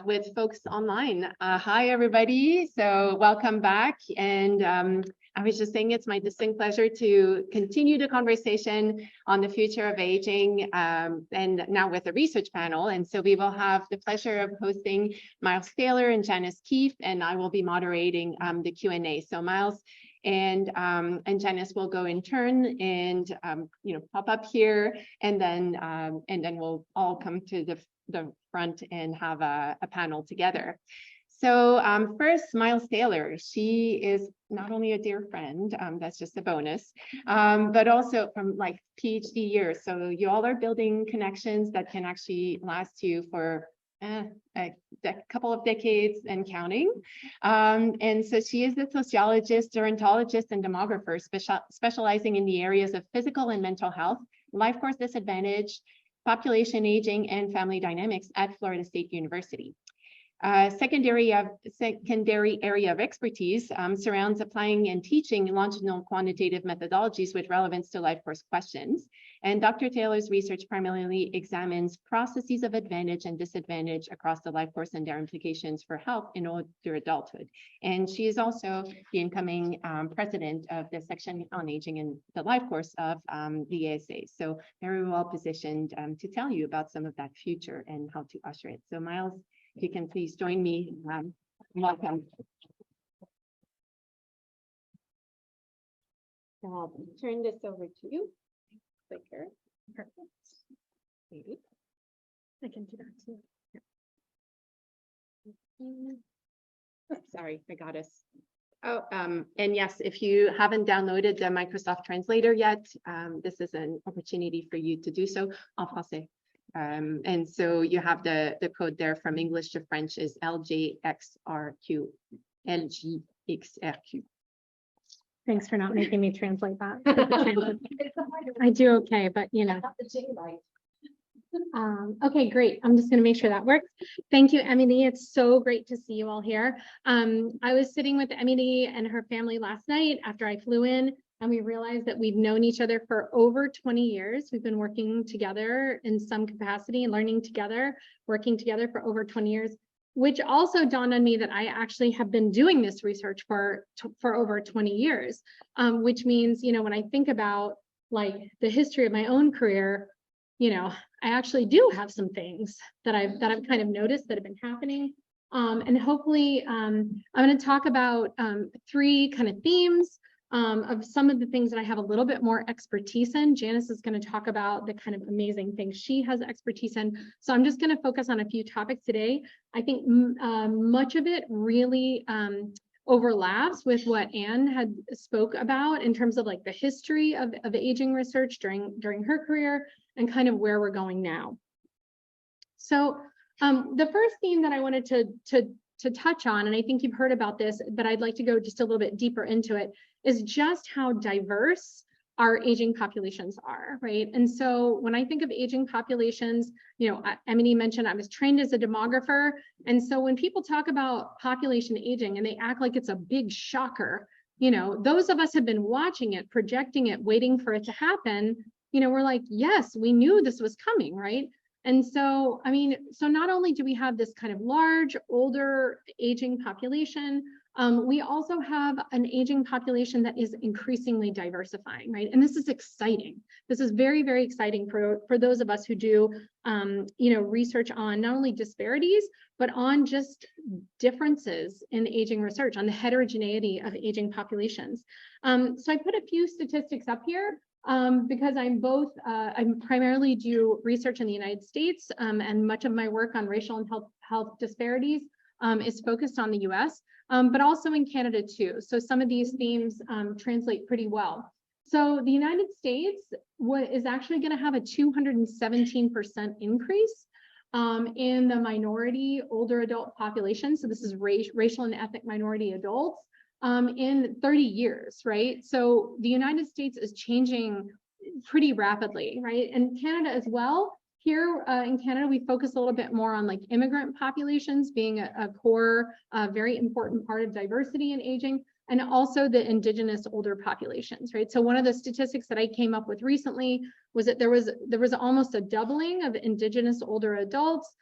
with folks online. Hi, everybody. So welcome back. And I was just saying it's my distinct pleasure to continue the conversation on the future of aging, and now with a research panel. And so we will have the pleasure of hosting Miles Taylor and Janice Keefe, and I will be moderating the Q&A. So Miles and Janice will go in turn and pop up here, and then we'll all come to the front and have a panel together. So first, Miles Taylor. She is not only a dear friend, that's just a bonus, but also from like PhD years. So you all are building connections that can actually last you for a couple of decades and counting. And so she is a sociologist, gerontologist, and demographer specializing in the areas of physical and mental health, life course disadvantage, population aging, and family dynamics at Florida State University. Secondary area of expertise surrounds applying and teaching longitudinal quantitative methodologies with relevance to life course questions. And Dr. Taylor's research primarily examines processes of advantage and disadvantage across the life course and their implications for health in older adulthood. And she is also the incoming president of the section on aging in the life course of the ASA. So very well positioned to tell you about some of that future and how to usher it. So Miles, if you can please join me. Welcome. I'll turn this over to you. Clicker. Perfect. Maybe. I can do that too. Yeah. Oh, sorry, I got us. Oh, and yes, if you haven't downloaded the Microsoft Translator yet, this is an opportunity for you to do so en français. And so you have the code there from English to French is LJXRQ, LJXRQ. Thanks for not making me translate that. I do okay, but you know. Okay, great. I'm just going to make sure that works. Thank you, Emily. It's so great to see you all here. I was sitting with Emily and her family last night after I flew in, and we realized that we've known each other for over 20 years. We've been working together in some capacity and learning together, working together for over 20 years, which also dawned on me that I actually have been doing this research for over 20 years, which means, you know, when I think about like the history of my own career, you know, I actually do have some things that I've kind of noticed that have been happening. And hopefully I'm going to talk about 3 kind of themes of some of the things that I have a little bit more expertise in. Janice is going to talk about the kind of amazing things she has expertise in. So I'm just going to focus on a few topics today. I think much of it really overlaps with what Anne had spoke about in terms of like the history of aging research during her career and kind of where we're going now. So the first theme that I wanted to touch on, and I think you've heard about this, but I'd like to go just a little bit deeper into it, is just how diverse our aging populations are, right? And so when I think of aging populations, you know, Emily mentioned I was trained as a demographer. And so when people talk about population aging and they act like it's a big shocker, you know, those of us have been watching it, projecting it, waiting for it to happen, you know, we're like, yes, we knew this was coming, right? And so, I mean, so not only do we have this kind of large, older, aging population, we also have an aging population that is increasingly diversifying, right? And this is exciting. This is very, very exciting for those of us who do, you know, research on not only disparities, but on just differences in aging research, on the heterogeneity of aging populations. So I put a few statistics up here. Because I primarily do research in the United States, and much of my work on racial and health disparities is focused on the US, but also in Canada too. So some of these themes translate pretty well. So the United States is actually going to have a 217% increase in the minority older adult population. So this is racial and ethnic minority adults. In 30 years, right? So the United States is changing pretty rapidly, right? And Canada as well. Here in Canada, we focus a little bit more on like immigrant populations being a core, very important part of diversity in aging. and also the indigenous older populations, right? So one of the statistics that I came up with recently was that there was almost a doubling of indigenous older adults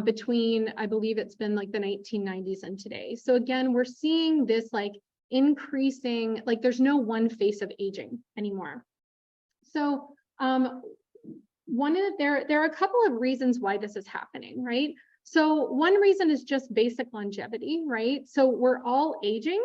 between, I believe it's been like the 1990s and today. So again, we're seeing this like increasing, like there's no one face of aging anymore. So there are a couple of reasons why this is happening, right? So one reason is just basic longevity, right? So we're all aging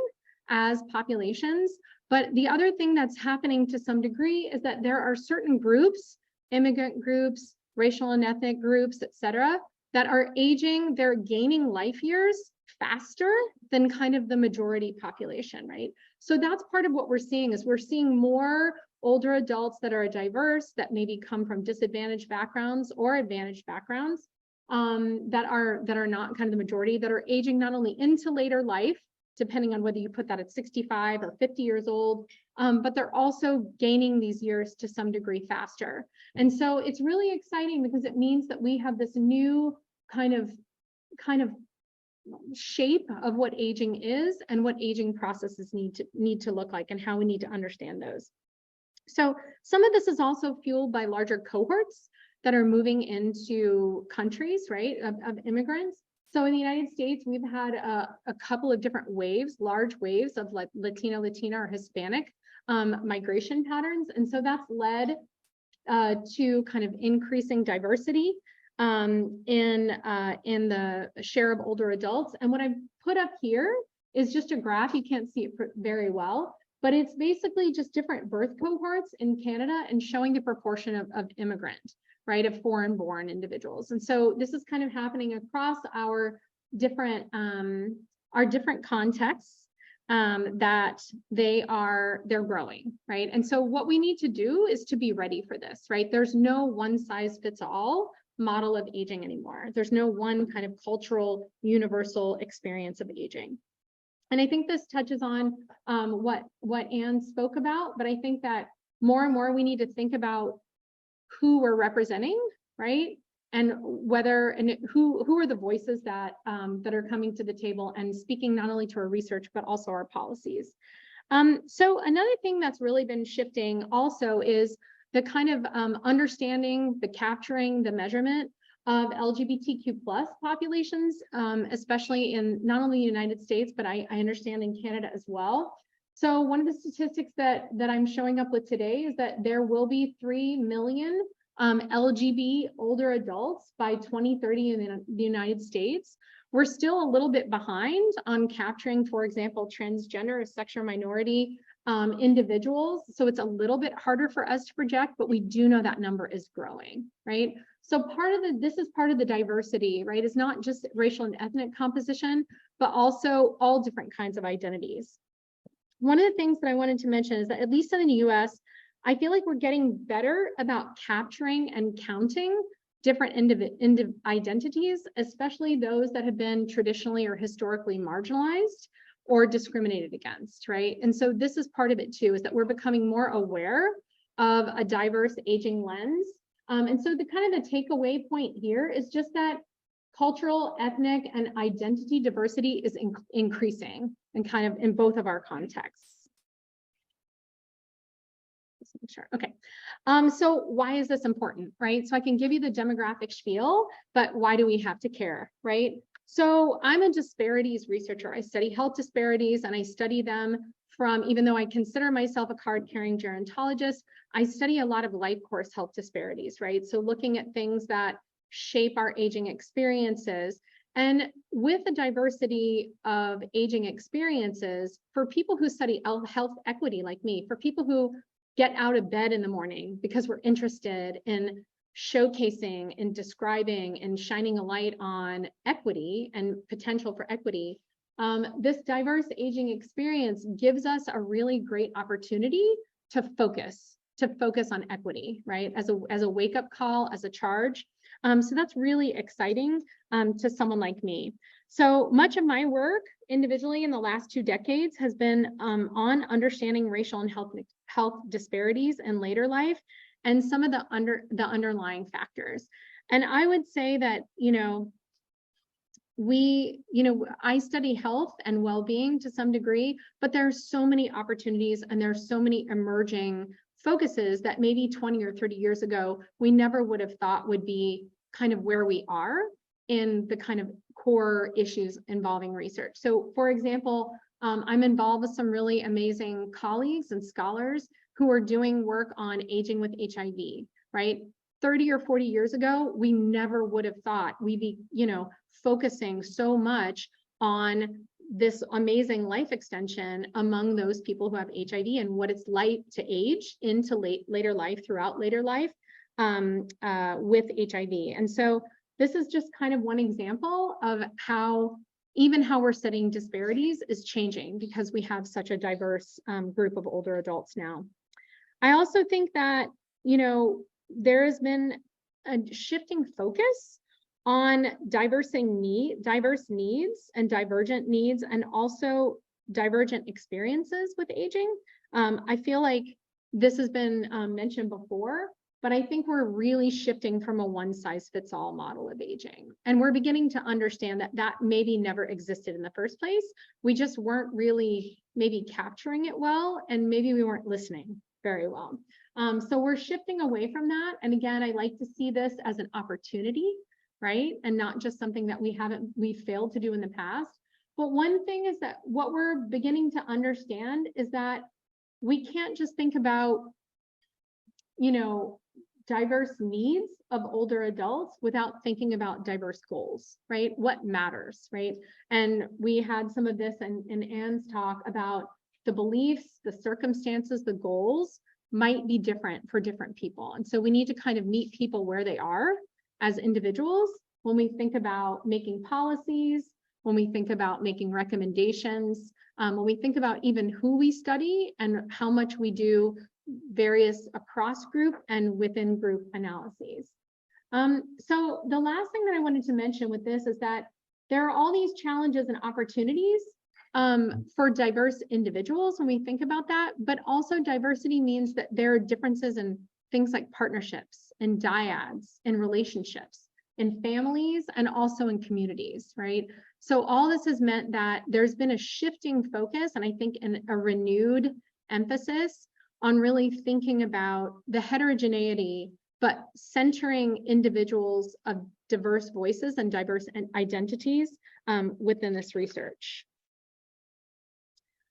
as populations, but the other thing that's happening to some degree is that there are certain groups, immigrant groups, racial and ethnic groups, et cetera, that are aging, they're gaining life years faster than kind of the majority population, right? So that's part of what we're seeing is we're seeing more older adults that are diverse, that maybe come from disadvantaged backgrounds or advantaged backgrounds, that are not kind of the majority, that are aging not only into later life, depending on whether you put that at 65 or 50 years old, but they're also gaining these years to some degree faster. And so it's really exciting because it means that we have this new kind of shape of what aging is and what aging processes need to look like and how we need to understand those. So some of this is also fueled by larger cohorts that are moving into countries, right, of immigrants. So in the United States, we've had a couple of different waves, large waves of like Latino or Hispanic migration patterns. And so that's led to kind of increasing diversity in the share of older adults. And what I've put up here is just a graph. You can't see it very well, but it's basically just different birth cohorts in Canada and showing the proportion of immigrant, right, of foreign-born individuals. And so this is kind of happening across our different contexts that they're growing, right? And so what we need to do is to be ready for this, right? There's no one size fits all model of aging anymore. There's no one kind of cultural universal experience of aging. And I think this touches on what Anne spoke about, but I think that more and more we need to think about who we're representing, right? And who are the voices that are coming to the table and speaking not only to our research, but also our policies. So another thing that's really been shifting also is the kind of understanding, the capturing, the measurement of LGBTQ+ populations, especially in not only the United States, but I understand in Canada as well. So one of the statistics that I'm showing up with today is that there will be 3 million LGBT older adults by 2030 in the United States. We're still a little bit behind on capturing, for example, transgender or sexual minority individuals. So it's a little bit harder for us to project, but we do know that number is growing, right? So this is part of the diversity, right? It's not just racial and ethnic composition, but also all different kinds of identities. One of the things that I wanted to mention is that at least in the US, I feel like we're getting better about capturing and counting different identities, especially those that have been traditionally or historically marginalized or discriminated against, right? And so this is part of it too, is that we're becoming more aware of a diverse aging lens. And so the kind of the takeaway point here is just that cultural, ethnic, and identity diversity is increasing and kind of in both of our contexts. Sure. Okay. So why is this important, right? So I can give you the demographic spiel, but why do we have to care, right? So I'm a disparities researcher. I study health disparities and I study them from, even though I consider myself a card-carrying gerontologist, I study a lot of life course health disparities, right? So looking at things that shape our aging experiences. And with the diversity of aging experiences, for people who study health equity like me, for people who get out of bed in the morning because we're interested in showcasing and describing and shining a light on equity and potential for equity, this diverse aging experience gives us a really great opportunity to focus on equity, right? As a wake-up call, as a charge. So that's really exciting to someone like me. So much of my work individually in the last 2 decades has been on understanding racial and health disparities in later life and some of the underlying factors. And I would say that, you know, I study health and well-being to some degree, but there's so many opportunities and there's so many emerging focuses that maybe 20 or 30 years ago, we never would have thought would be kind of where we are in the kind of core issues involving research. So for example, I'm involved with some really amazing colleagues and scholars who are doing work on aging with HIV, right? 30 or 40 years ago, we never would have thought we'd be, focusing so much on this amazing life extension among those people who have HIV and what it's like to age into later life, throughout later life with HIV. And so this is just kind of one example of how we're studying disparities is changing because we have such a diverse group of older adults now. I also think that, there has been a shifting focus on diverse needs and divergent needs, and also divergent experiences with aging. I feel like this has been mentioned before, but I think we're really shifting from a one-size-fits-all model of aging. And we're beginning to understand that that maybe never existed in the first place. We just weren't really maybe capturing it well, and maybe we weren't listening very well. So we're shifting away from that. And again, I like to see this as an opportunity, right? And not just something that we failed to do in the past. But one thing is that what we're beginning to understand is that we can't just think about, diverse needs of older adults without thinking about diverse goals, right? What matters, right? And we had some of this in Anne's talk about the beliefs, the circumstances, the goals might be different for different people. And so we need to kind of meet people where they are as individuals when we think about making policies, when we think about making recommendations, when we think about even who we study and how much we do various across group and within group analyses. So the last thing that I wanted to mention with this is that there are all these challenges and opportunities for diverse individuals when we think about that, but also diversity means that there are differences in things like partnerships and dyads and relationships in families and also in communities, right? So all this has meant that there's been a shifting focus, and I think a renewed emphasis on really thinking about the heterogeneity, but centering individuals of diverse voices and diverse identities within this research.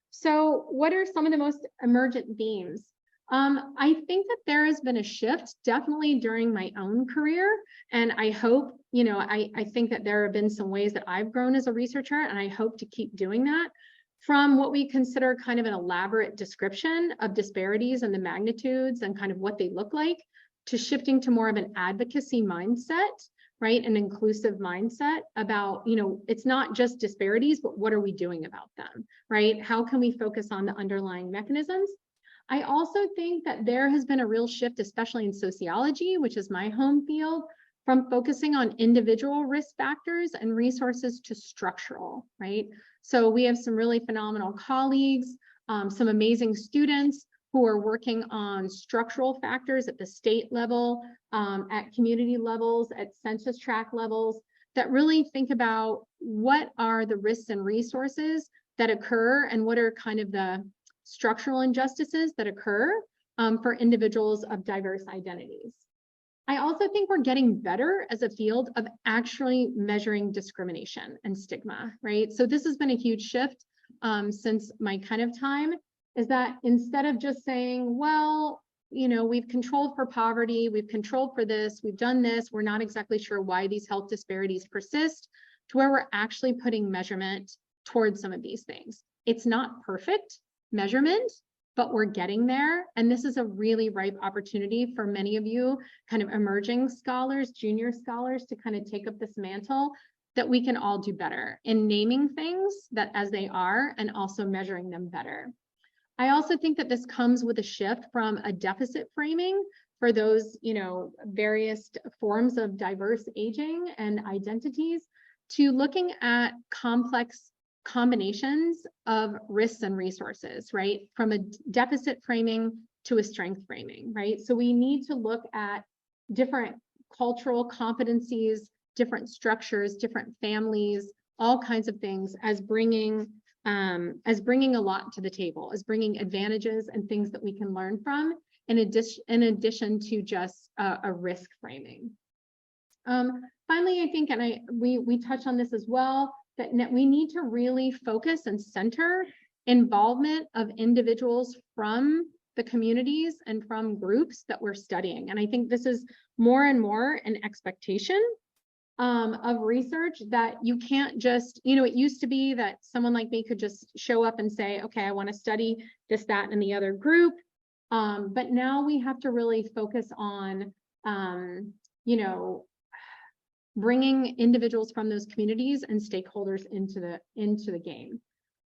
So what are some of the most emergent themes? I think that there has been a shift definitely during my own career. And I hope, I think that there have been some ways that I've grown as a researcher, and I hope to keep doing that, from what we consider kind of an elaborate description of disparities and the magnitudes and kind of what they look like, to shifting to more of an advocacy mindset, right? An inclusive mindset about, it's not just disparities, but what are we doing about them, right? How can we focus on the underlying mechanisms? I also think that there has been a real shift, especially in sociology, which is my home field, from focusing on individual risk factors and resources to structural, right? So we have some really phenomenal colleagues, some amazing students who are working on structural factors at the state level, at community levels, at census tract levels, that really think about what are the risks and resources that occur and what are kind of the structural injustices that occur for individuals of diverse identities. I also think we're getting better as a field of actually measuring discrimination and stigma, right? So this has been a huge shift since my kind of time, is that instead of just saying, well, we've controlled for poverty, we've controlled for this, we've done this, we're not exactly sure why these health disparities persist, to where we're actually putting measurement towards some of these things. It's not perfect measurement, but we're getting there. And this is a really ripe opportunity for many of you kind of emerging scholars, junior scholars, to kind of take up this mantle, that we can all do better in naming things that as they are and also measuring them better. I also think that this comes with a shift from a deficit framing for those, various forms of diverse aging and identities, to looking at complex combinations of risks and resources, right? From a deficit framing to a strength framing, right? So we need to look at different cultural competencies, different structures, different families, all kinds of things as bringing a lot to the table, as bringing advantages and things that we can learn from, in addition to just a risk framing. Finally, I think, and we touched on this as well, that we need to really focus and center involvement of individuals from the communities and from groups that we're studying. And I think this is more and more an expectation of research, that you can't just, it used to be that someone like me could just show up and say, okay, I want to study this, that, and the other group. But now we have to really focus on, bringing individuals from those communities and stakeholders into the game.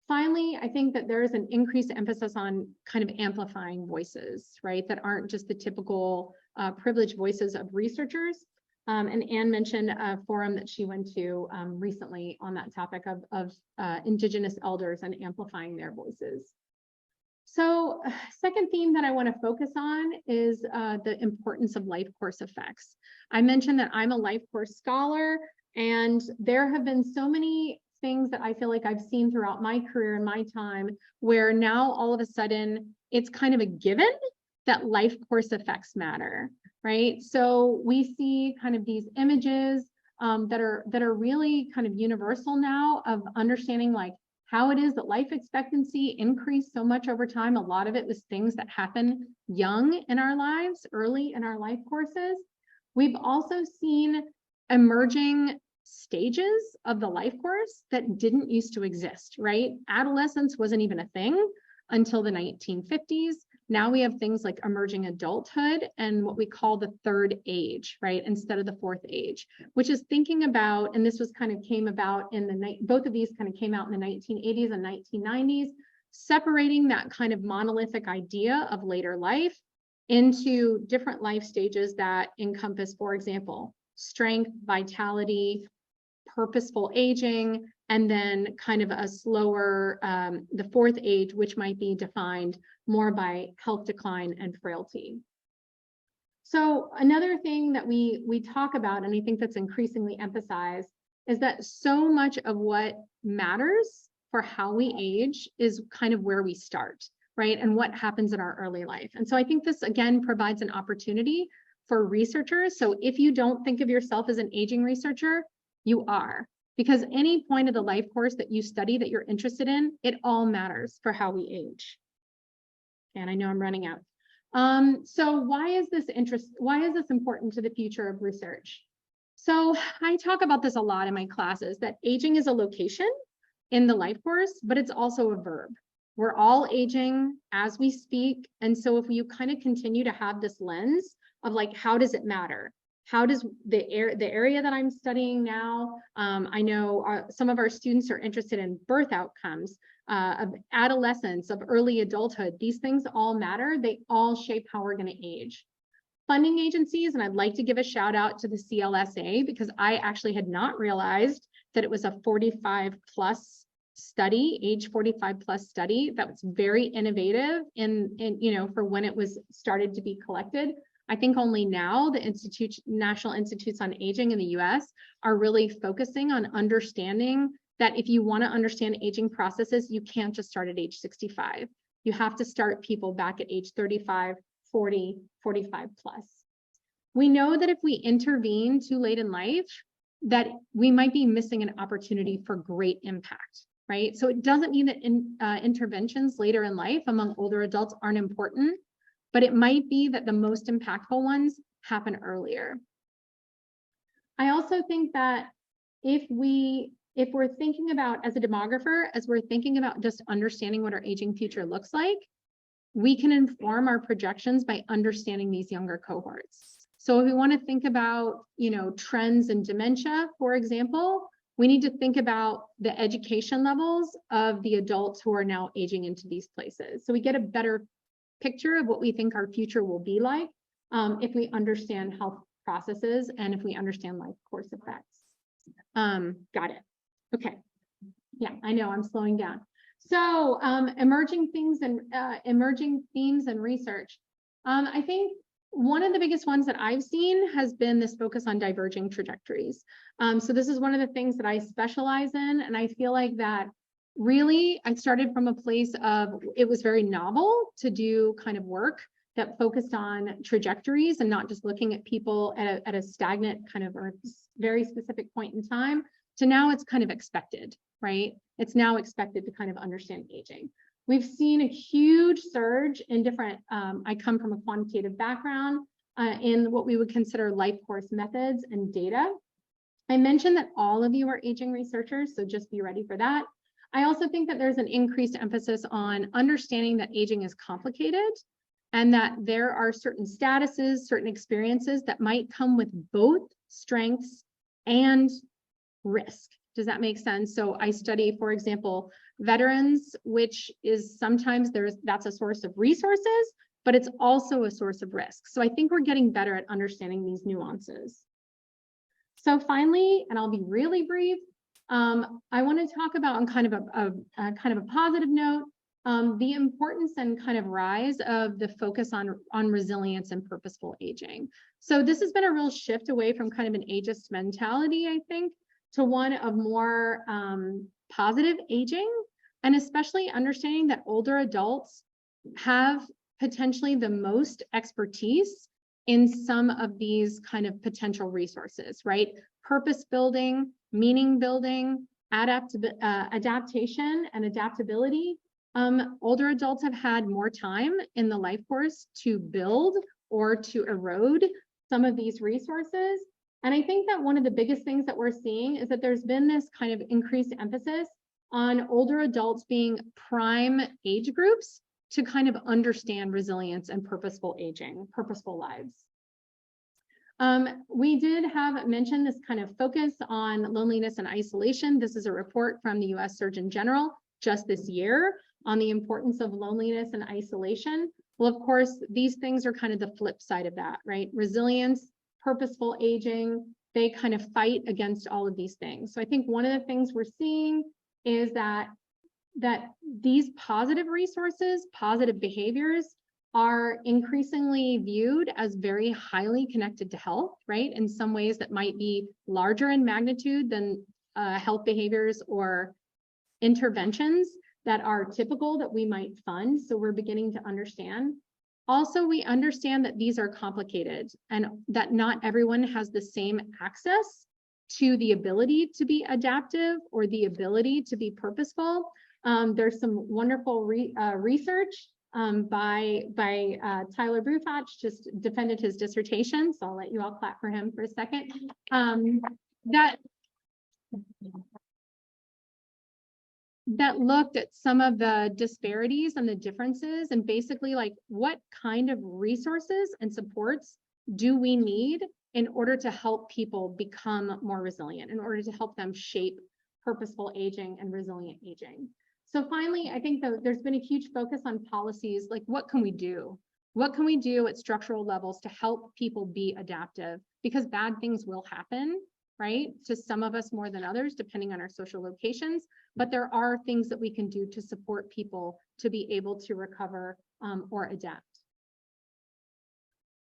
Finally, I think that there is an increased emphasis on kind of amplifying voices, right, that aren't just the typical privileged voices of researchers. And Anne mentioned a forum that she went to recently on that topic of Indigenous elders and amplifying their voices. So second theme that I want to focus on is the importance of life course effects. I mentioned that I'm a life course scholar, and there have been so many things that I feel like I've seen throughout my career and my time, where now all of a sudden it's kind of a given that life course effects matter, right? So we see kind of these images that are really kind of universal now, of understanding like how it is that life expectancy increased so much over time. A lot of it was things that happen young in our lives, early in our life courses. We've also seen emerging stages of the life course that didn't used to exist, right? Adolescence wasn't even a thing until the 1950s. Now we have things like emerging adulthood and what we call the third age, right? Instead of the fourth age, which is thinking about, and this was kind of came about in both of these kind of came out in the 1980s and 1990s, separating that kind of monolithic idea of later life into different life stages that encompass, for example, strength, vitality, purposeful aging, and then kind of a slower, the fourth age, which might be defined more by health decline and frailty. So another thing that we talk about, and I think that's increasingly emphasized, is that so much of what matters for how we age is kind of where we start, right? And what happens in our early life. And so I think this, again, provides an opportunity for researchers. So if you don't think of yourself as an aging researcher, you are. Because any point of the life course that you study that you're interested in, it all matters for how we age. And I know I'm running out. So why is this important to the future of research? So I talk about this a lot in my classes, that aging is a location in the life course, but it's also a verb. We're all aging as we speak. And so if you kind of continue to have this lens of like, how does it matter? How does the area that I'm studying now, I know some of our students are interested in birth outcomes, of adolescence, of early adulthood. These things all matter. They all shape how we're going to age. Funding agencies, and I'd like to give a shout out to the CLSA, because I actually had not realized that it was a 45 plus study, age 45 plus study. That was very innovative in for when it was started to be collected. I think only now the National Institutes on Aging in the US are really focusing on understanding that if you want to understand aging processes, you can't just start at age 65. You have to start people back at age 35, 40, 45 plus. We know that if we intervene too late in life, that we might be missing an opportunity for great impact, right? So it doesn't mean that interventions later in life among older adults aren't important, but it might be that the most impactful ones happen earlier. I also think that if we're thinking about, as a demographer, as we're thinking about just understanding what our aging future looks like, we can inform our projections by understanding these younger cohorts. So if we want to think about, trends in dementia, for example, we need to think about the education levels of the adults who are now aging into these places. So we get a better picture of what we think our future will be like if we understand health processes and if we understand life course effects. Got it. Okay. Yeah, I know I'm slowing down. So emerging themes and research. I think one of the biggest ones that I've seen has been this focus on diverging trajectories. So this is one of the things that I specialize in, and I feel like that really I started from a place of it was very novel to do kind of work that focused on trajectories and not just looking at people at a stagnant kind of or very specific point in time, to now it's kind of expected, right? It's now expected to kind of understand aging. We've seen a huge surge in different, I come from a quantitative background, in what we would consider life course methods and data. I mentioned that all of you are aging researchers, so just be ready for that. I also think that there's an increased emphasis on understanding that aging is complicated and that there are certain statuses, certain experiences that might come with both strengths and risk. Does that make sense? So I study, for example, veterans, which is sometimes that's a source of resources, but it's also a source of risk. So I think we're getting better at understanding these nuances. So finally, and I'll be really brief, I want to talk about on kind of a positive note, the importance and kind of rise of the focus on resilience and purposeful aging. So this has been a real shift away from kind of an ageist mentality, I think, to one of more positive aging, and especially understanding that older adults have potentially the most expertise in some of these kind of potential resources, right? Purpose building, meaning building, adaptation and adaptability. Older adults have had more time in the life course to build or to erode some of these resources. And I think that one of the biggest things that we're seeing is that there's been this kind of increased emphasis on older adults being prime age groups to kind of understand resilience and purposeful aging, purposeful lives. We did have mentioned this kind of focus on loneliness and isolation. This is a report from the US Surgeon General just this year on the importance of loneliness and isolation. Well, of course, these things are kind of the flip side of that, right? Resilience, purposeful aging, they kind of fight against all of these things. So I think one of the things we're seeing is that these positive resources, positive behaviors are increasingly viewed as very highly connected to health, right? In some ways that might be larger in magnitude than health behaviors or interventions that are typical that we might fund. So we're beginning to understand. Also, we understand that these are complicated and that not everyone has the same access to the ability to be adaptive or the ability to be purposeful. There's some wonderful research by Tyler Brufach, just defended his dissertation, so I'll let you all clap for him for a second. That looked at some of the disparities and the differences and basically like what kind of resources and supports do we need in order to help people become more resilient, in order to help them shape purposeful aging and resilient aging. So finally, I think that there's been a huge focus on policies, like what can we do? What can we do at structural levels to help people be adaptive? Because bad things will happen, right? To some of us more than others, depending on our social locations, but there are things that we can do to support people to be able to recover or adapt.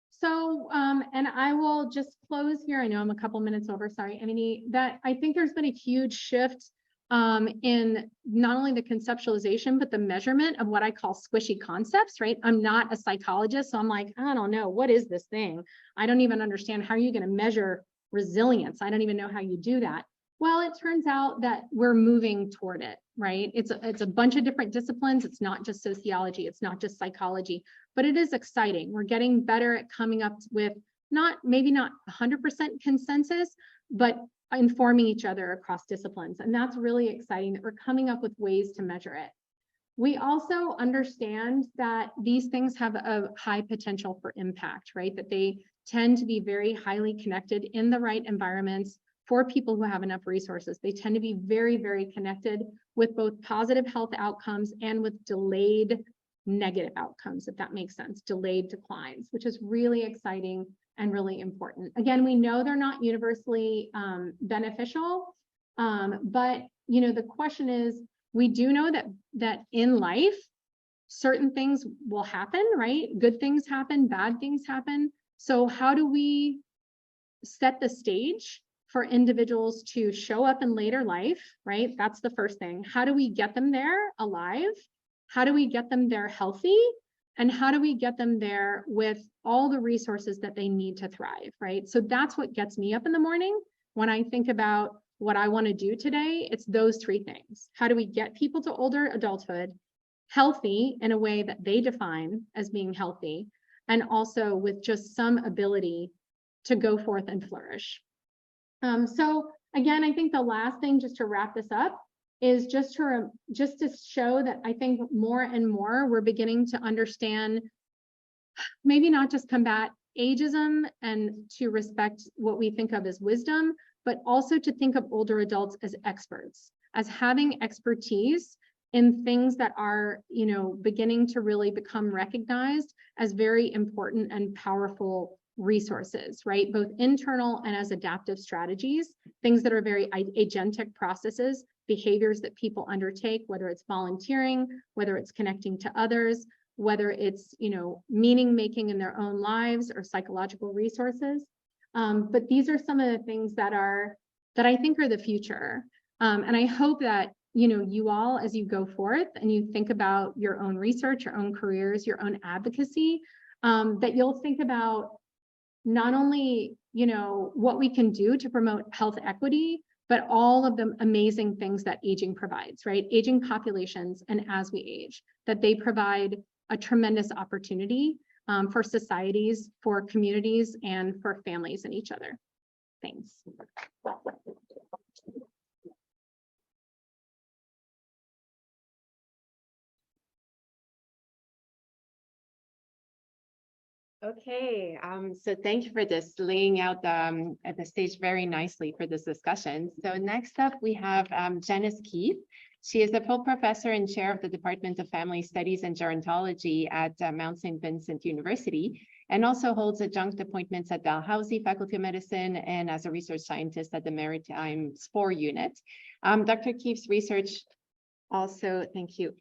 So, and I will just close here. I know I'm a couple minutes over, sorry, Emily, that I think there's been a huge shift in not only the conceptualization, but the measurement of what I call squishy concepts, right? I'm not a psychologist, so I'm like, I don't know, what is this thing? I don't even understand how are you going to measure resilience? I don't even know how you do that. Well, it turns out that we're moving toward it, right? It's a bunch of different disciplines. It's not just sociology, it's not just psychology, but it is exciting. We're getting better at coming up with maybe not 100% consensus, but informing each other across disciplines. And that's really exciting that we're coming up with ways to measure it. We also understand that these things have a high potential for impact, right? That they tend to be very highly connected in the right environments for people who have enough resources. They tend to be very, very connected with both positive health outcomes and with delayed negative outcomes, if that makes sense, delayed declines, which is really exciting and really important. Again, we know they're not universally beneficial, but the question is, we do know that in life, certain things will happen, right? Good things happen, bad things happen. So how do we set the stage for individuals to show up in later life, right? That's the first thing. How do we get them there alive? How do we get them there healthy? And how do we get them there with all the resources that they need to thrive, right? So that's what gets me up in the morning when I think about what I want to do today. It's those three things. How do we get people to older adulthood healthy in a way that they define as being healthy, and also with just some ability to go forth and flourish. So again, I think the last thing, just to wrap this up, is just to show that I think more and more we're beginning to understand, maybe not just combat ageism and to respect what we think of as wisdom, but also to think of older adults as experts, as having expertise in things that are, beginning to really become recognized as very important and powerful resources, right? Both internal and as adaptive strategies, things that are very agentic processes, behaviors that people undertake, whether it's volunteering, whether it's connecting to others, whether it's, meaning making in their own lives or psychological resources. But these are some of the things that I think are the future. And I hope that, you all, as you go forth and you think about your own research, your own careers, your own advocacy, that you'll think about not only, what we can do to promote health equity, but all of the amazing things that aging provides, right? Aging populations, and as we age, that they provide a tremendous opportunity for societies, for communities, and for families and each other. Thanks. Okay, so thank you for this, laying out the stage very nicely for this discussion. So next up, we have Janice Keith. She is a full professor and chair of the Department of Family Studies and Gerontology at Mount St. Vincent University, and also holds adjunct appointments at Dalhousie Faculty of Medicine and as a research scientist at the Maritime Spore Unit. Dr. Keith's research also, thank you,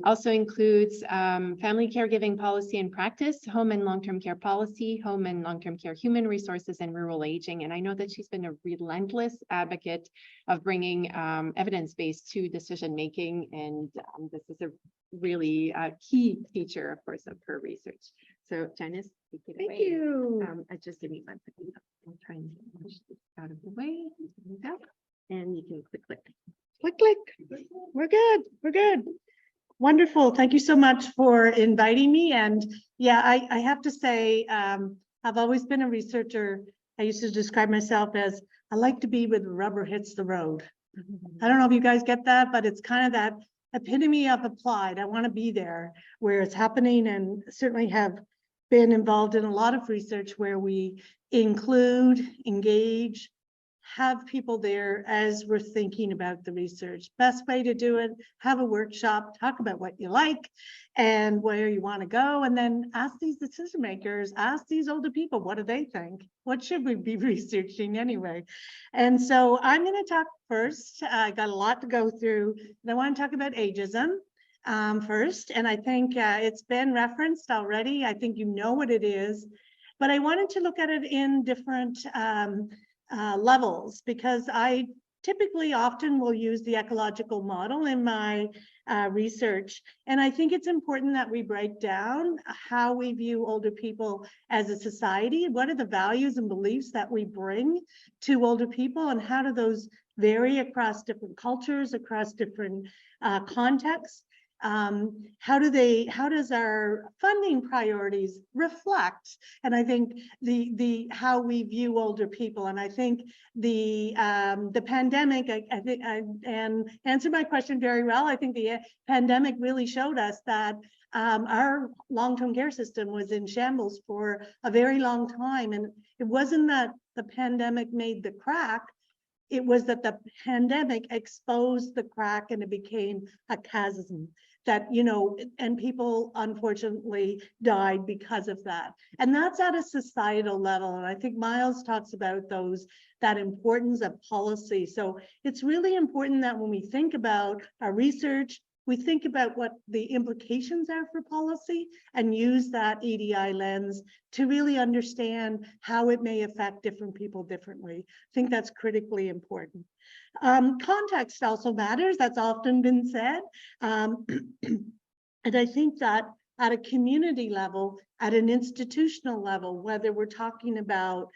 also includes family caregiving policy and practice, home and long-term care policy, home and long-term care human resources, and rural aging. And I know that she's been a relentless advocate of bringing evidence-based to decision-making. And this is a really key feature, of course, of her research. So Janice, take it away. Thank you. I just give me one second. I'll try and push this out of the way. And you can click. Click, click. We're good. We're good. Wonderful. Thank you so much for inviting me. And yeah, I have to say, I've always been a researcher. I used to describe myself as, I like to be where the rubber hits the road. I don't know if you guys get that, but it's kind of that epitome of applied. I want to be there where it's happening, and certainly have been involved in a lot of research where we include, engage, have people there as we're thinking about the research. Best way to do it, have a workshop, talk about what you like and where you want to go, and then ask these decision makers, ask these older people, what do they think? What should we be researching anyway? And so I'm going to talk first. I got a lot to go through, and I want to talk about ageism first. And I think it's been referenced already. I think you know what it is, but I wanted to look at it in different levels, because I typically often will use the ecological model in my research. And I think it's important that we break down how we view older people as a society. What are the values and beliefs that we bring to older people, and how do those vary across different cultures, across different contexts? How does our funding priorities reflect? And I think the how we view older people. And I think the pandemic, I think, and answer my question very well. I think the pandemic really showed us that our long-term care system was in shambles for a very long time. And it wasn't that the pandemic made the crack. It was that the pandemic exposed the crack, and it became a chasm that, and people unfortunately died because of that. And that's at a societal level. And I think Miles talks about that importance of policy. So it's really important that when we think about our research, we think about what the implications are for policy and use that EDI lens to really understand how it may affect different people differently. I think that's critically important. Context also matters. That's often been said. And I think that at a community level, at an institutional level, whether we're talking about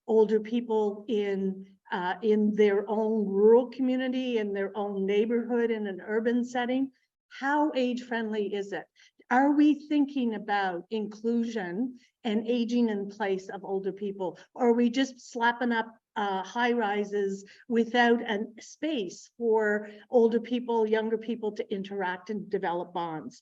older people in their own rural community, in their own neighborhood, in an urban setting, how age-friendly is it? Are we thinking about inclusion and aging in place of older people? Or are we just slapping up high rises without a space for older people, younger people to interact and develop bonds?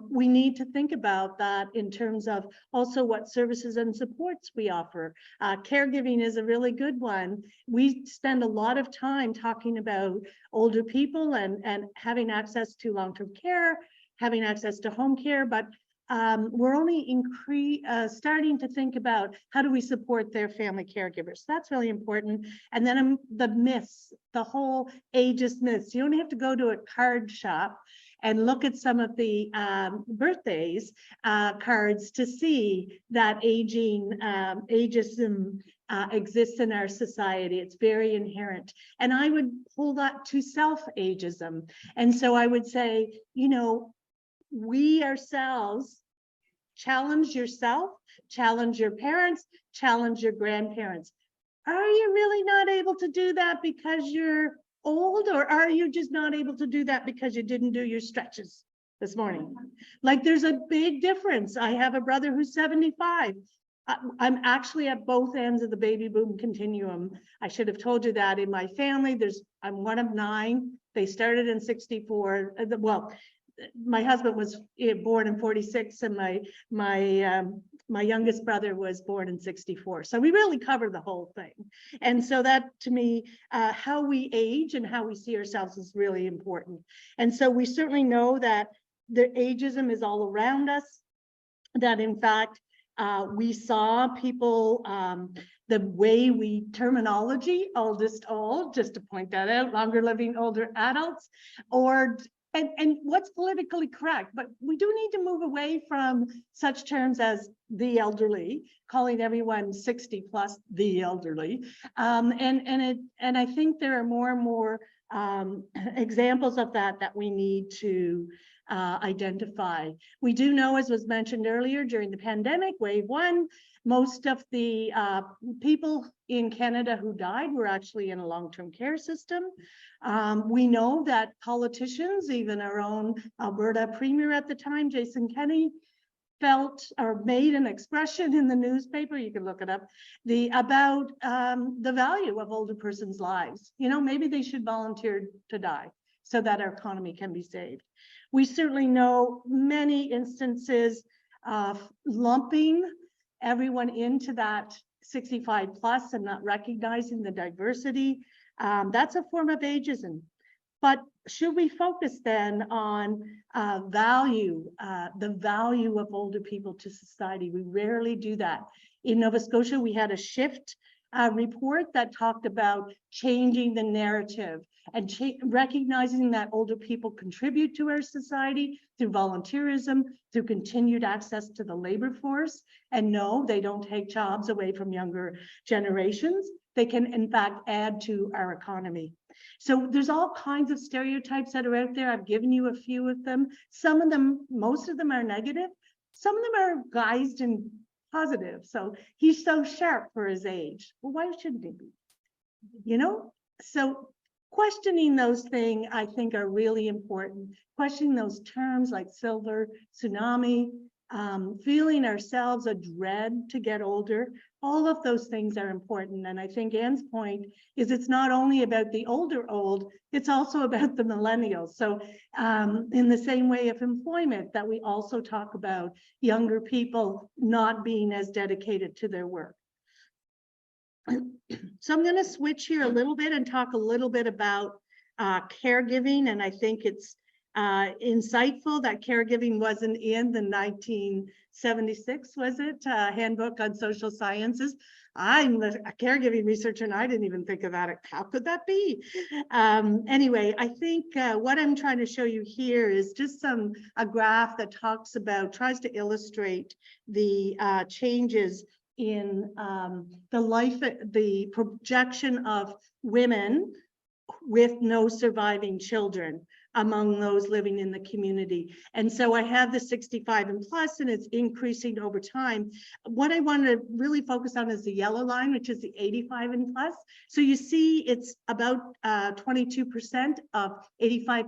We need to think about that in terms of also what services and supports we offer. Caregiving is a really good one. We spend a lot of time talking about older people and having access to long-term care, having access to home care, but we're only starting to think about how do we support their family caregivers. That's really important. And then the myths, the whole ageist myths. You don't have to go to a card shop and look at some of the birthdays cards to see that ageism exists in our society. It's very inherent. And I would pull that to self-ageism. And so I would say, you know, we ourselves, challenge yourself, challenge your parents, challenge your grandparents. Are you really not able to do that because you're old, or are you just not able to do that because you didn't do your stretches this morning? Like, there's a big difference. I have a brother who's 75. I'm actually at both ends of the baby boom continuum. I should have told you that. In my family, I'm one of 9. They started in 64. Well, my husband was born in 46, and my youngest brother was born in 64. So we really cover the whole thing. And so that, to me, how we age and how we see ourselves is really important. And so we certainly know that the ageism is all around us, that in fact, we saw people, the way we terminology, oldest old, just to point that out, longer living older adults, or and what's politically correct, but we do need to move away from such terms as the elderly, calling everyone 60 plus the elderly. And I think there are more and more examples of that we need to identify. We do know, as was mentioned earlier, during the pandemic, wave 1, most of the people in Canada who died were actually in a long-term care system. We know that politicians, even our own Alberta Premier at the time, Jason Kenney, felt or made an expression in the newspaper, you can look it up, about the value of older persons' lives. You know, maybe they should volunteer to die so that our economy can be saved. We certainly know many instances of lumping everyone into that 65 plus and not recognizing the diversity. That's a form of ageism. But should we focus then on the value of older people to society? We rarely do that. In Nova Scotia, we had a shift report that talked about changing the narrative and recognizing that older people contribute to our society through volunteerism, through continued access to the labor force. And no, they don't take jobs away from younger generations. They can, in fact, add to our economy. So there's all kinds of stereotypes that are out there. I've given you a few of them. Some of them, most of them are negative. Some of them are guised in positive. So he's so sharp for his age. Well, why shouldn't he be? You know, so questioning those things, I think, are really important. Questioning those terms like silver, tsunami, feeling ourselves a dread to get older. All of those things are important. And I think Anne's point is it's not only about the older old, it's also about the millennials. So in the same way of employment, that we also talk about younger people not being as dedicated to their work. So I'm going to switch here a little bit and talk a little bit about caregiving. And I think it's insightful that caregiving wasn't in the 76, was it? Handbook on Social Sciences. I'm a caregiving researcher and I didn't even think about it. How could that be? Anyway, I think what I'm trying to show you here is just a graph that tries to illustrate the changes in the projection of women with no surviving children among those living in the community. And so I have the 65 and plus, and it's increasing over time. What I want to really focus on is the yellow line, which is the 85 and plus. So you see it's about 22% of 85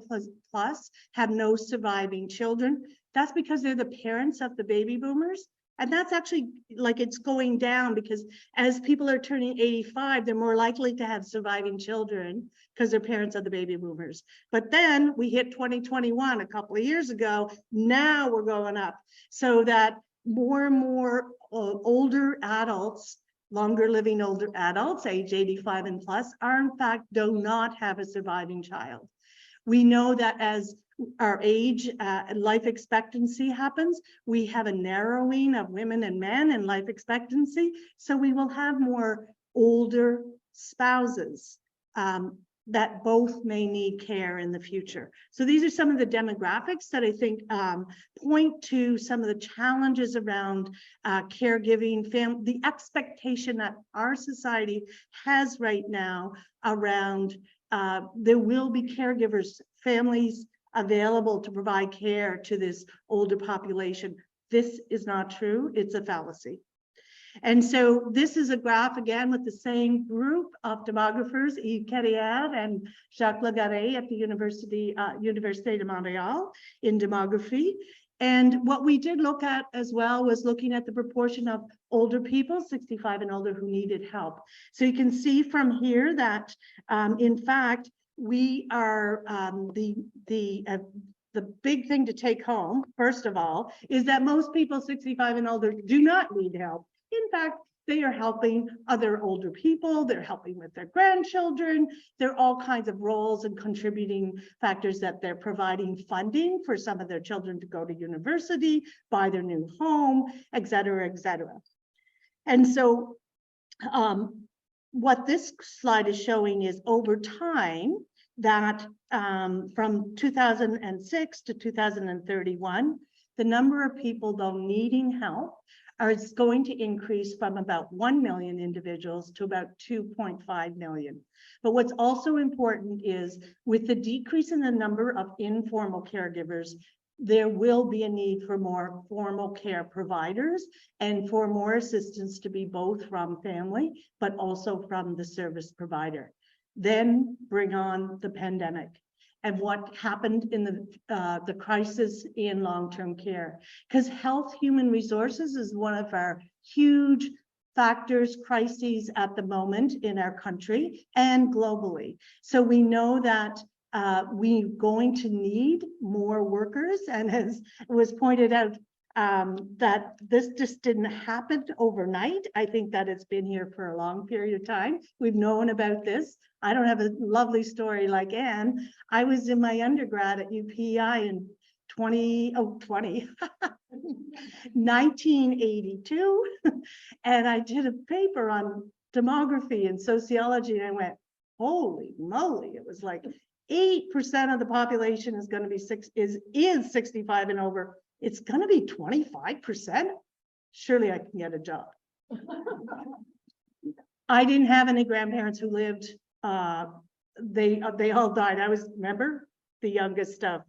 plus have no surviving children. That's because they're the parents of the baby boomers. And that's actually like it's going down because as people are turning 85, they're more likely to have surviving children because they're parents of the baby boomers. But then we hit 2021 a couple of years ago. Now we're going up so that more and more older adults, longer living older adults, age 85 and plus, are in fact do not have a surviving child. We know that as our age and life expectancy happens, we have a narrowing of women and men in life expectancy. So we will have more older spouses that both may need care in the future. So these are some of the demographics that I think point to some of the challenges around caregiving, the expectation that our society has right now around there will be caregivers, families available to provide care to this older population. This is not true, it's a fallacy. And so this is a graph again with the same group of demographers, Yves Carrière and Jacques Lagaré at the Université de Montréal in demography. And what we did look at as well was looking at the proportion of older people, 65 and older, who needed help. So you can see from here that in fact, we are the big thing to take home, first of all, is that most people 65 and older do not need help. In fact, they are helping other older people, they're helping with their grandchildren, there are all kinds of roles and contributing factors that they're providing funding for some of their children to go to university, buy their new home, et cetera, et cetera. And so what this slide is showing is over time that from 2006 to 2031, the number of people though needing help is going to increase from about 1 million individuals to about 2.5 million. But what's also important is with the decrease in the number of informal caregivers, there will be a need for more formal care providers and for more assistance to be both from family, but also from the service provider. Then bring on the pandemic and what happened in the crisis in long-term care. Because health human resources is one of our huge factors, crises at the moment in our country and globally. So we know that we're going to need more workers, and as was pointed out, that this just didn't happen overnight. I think that it's been here for a long period of time. We've known about this. I don't have a lovely story like Anne. I was in my undergrad at UPI in 1982, and I did a paper on demography and sociology, and I went, holy moly, it was like 8% of the population is going to be 65 and over. It's going to be 25%. Surely I can get a job. I didn't have any grandparents who lived. They all died. I was, remember, the youngest of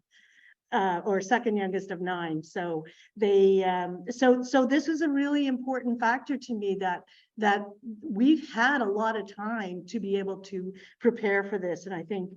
or second youngest of 9. So they so this is a really important factor to me, that we've had a lot of time to be able to prepare for this, and I think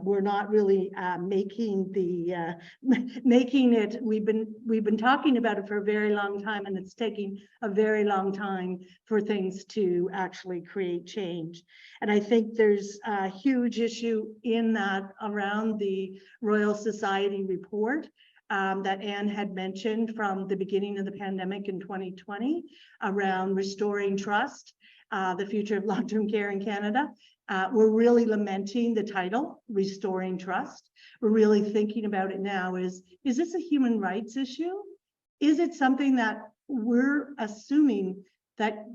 we're not really making it. We've been talking about it for a very long time, and it's taking a very long time for things to actually create change. And I think there's a huge issue in that around the Royal Society report that Anne had mentioned from the beginning of the pandemic in 2020 around restoring trust, the future of long-term care in Canada. We're really lamenting the title, Restoring Trust. We're really thinking about it now is this a human rights issue? Is it something that we're assuming that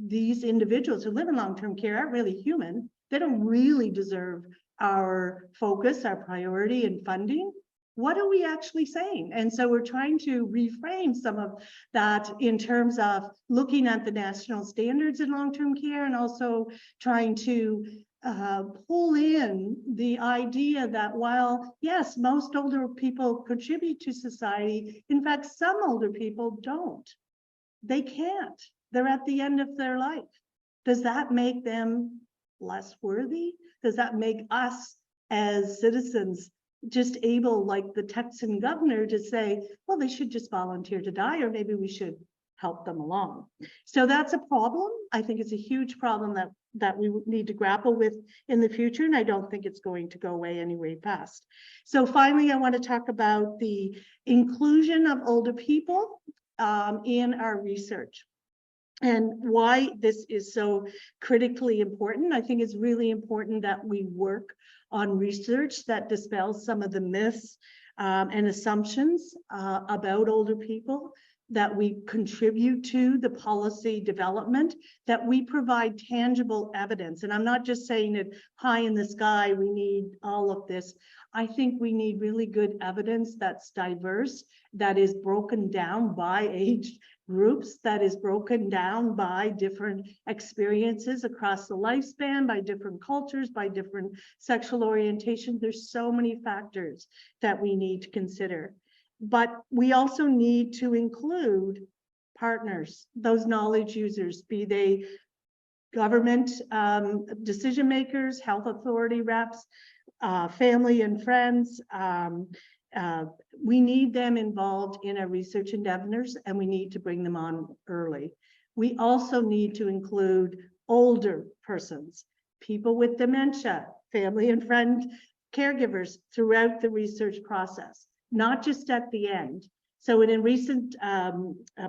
these individuals who live in long-term care aren't really human? They don't really deserve our focus, our priority and funding? What are we actually saying? And so we're trying to reframe some of that in terms of looking at the national standards in long-term care, and also trying to pull in the idea that while, yes, most older people contribute to society, in fact, some older people don't. They can't. They're at the end of their life. Does that make them less worthy? Does that make us as citizens just able, like the Texan governor, to say, well, they should just volunteer to die, or maybe we should help them along? So that's a problem. I think it's a huge problem that we need to grapple with in the future, and I don't think it's going to go away anyway fast. So finally, I want to talk about the inclusion of older people in our research, and why this is so critically important. I think it's really important that we work on research that dispels some of the myths and assumptions about older people, that we contribute to the policy development, that we provide tangible evidence. And I'm not just saying it pie in the sky, we need all of this. I think we need really good evidence that's diverse, that is broken down by age groups, that is broken down by different experiences across the lifespan, by different cultures, by different sexual orientation. There's so many factors that we need to consider. But we also need to include partners, those knowledge users, be they government decision makers, health authority reps, family and friends. We need them involved in our research endeavors, and we need to bring them on early. We also need to include older persons, people with dementia, family and friend caregivers throughout the research process, not just at the end. So in a recent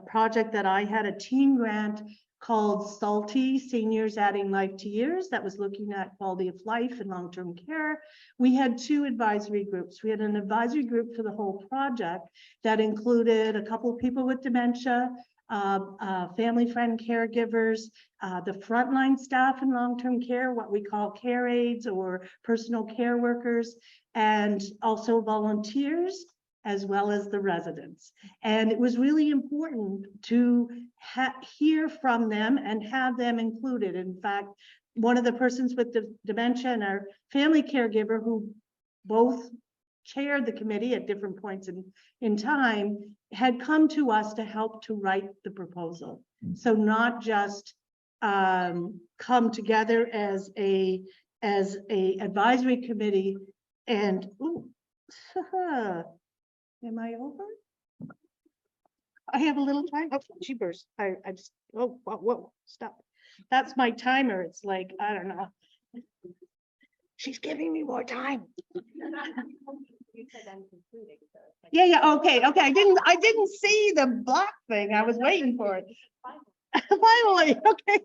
project that I had, a team grant called SALTI, Seniors Adding Life to Years, that was looking at quality of life and long-term care. We had 2 advisory groups. We had an advisory group for the whole project that included a couple of people with dementia, family friend caregivers, the frontline staff in long-term care, what we call care aides or personal care workers, and also volunteers, as well as the residents. And it was really important to hear from them and have them included. In fact, one of the persons with the dementia and our family caregiver, who both chaired the committee at different points in time, had come to us to help to write the proposal. So not just come together as a advisory committee and, ooh, am I over? I have a little time. Oh, jeepers. I just, oh, whoa, stop. That's my timer. It's like, I don't know. She's giving me more time. You said I'm concluding, so it's like- Yeah, okay. I didn't see the black thing. I was waiting for it. Finally, okay.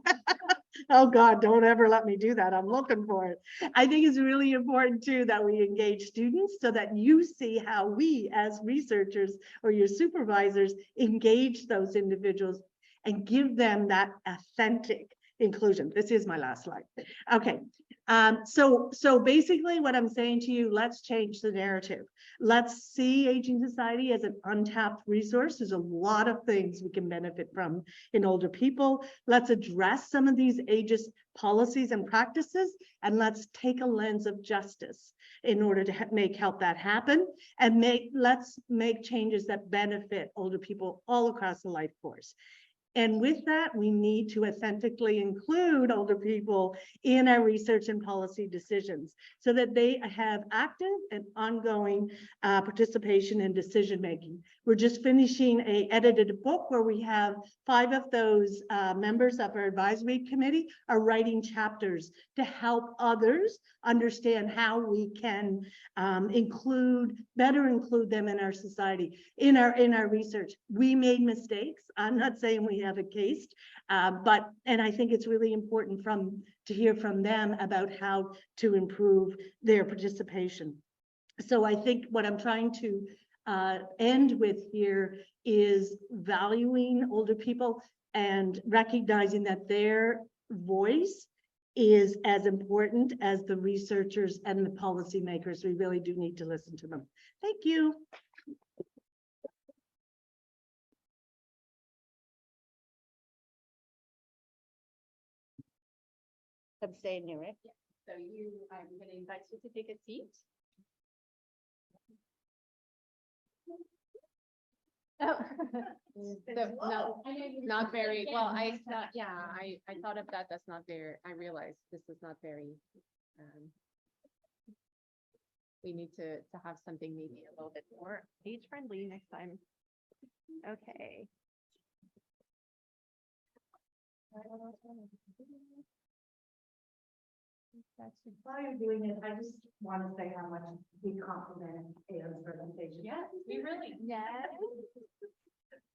Oh God, don't ever let me do that. I'm looking for it. I think it's really important too that we engage students so that you see how we as researchers or your supervisors engage those individuals and give them that authentic inclusion. This is my last slide. Okay. So basically what I'm saying to you, let's change the narrative. Let's see aging society as an untapped resource. There's a lot of things we can benefit from in older people. Let's address some of these ageist policies and practices, and let's take a lens of justice in order to help that happen, and let's make changes that benefit older people all across the life course. And with that, we need to authentically include older people in our research and policy decisions so that they have active and ongoing participation in decision-making. We're just finishing an edited book where we have 5 of those members of our advisory committee are writing chapters to help others understand how we can better include them in our society, in our research. We made mistakes. I'm not saying we have a case, and I think it's really important to hear from them about how to improve their participation. So I think what I'm trying to end with here is valuing older people and recognizing that their voice is as important as the researchers and the policymakers. We really do need to listen to them. Thank you. I'm staying here, right? So I'm going to invite you to take a seat. Oh, so, no, not very well. I thought, yeah, I thought of that. That's not very. I realized this is not very. We need to have something maybe a little bit more age friendly next time. Okay. While you're doing it, I just want to say how much we complimented Anne's presentation. Yes, we really. Yeah.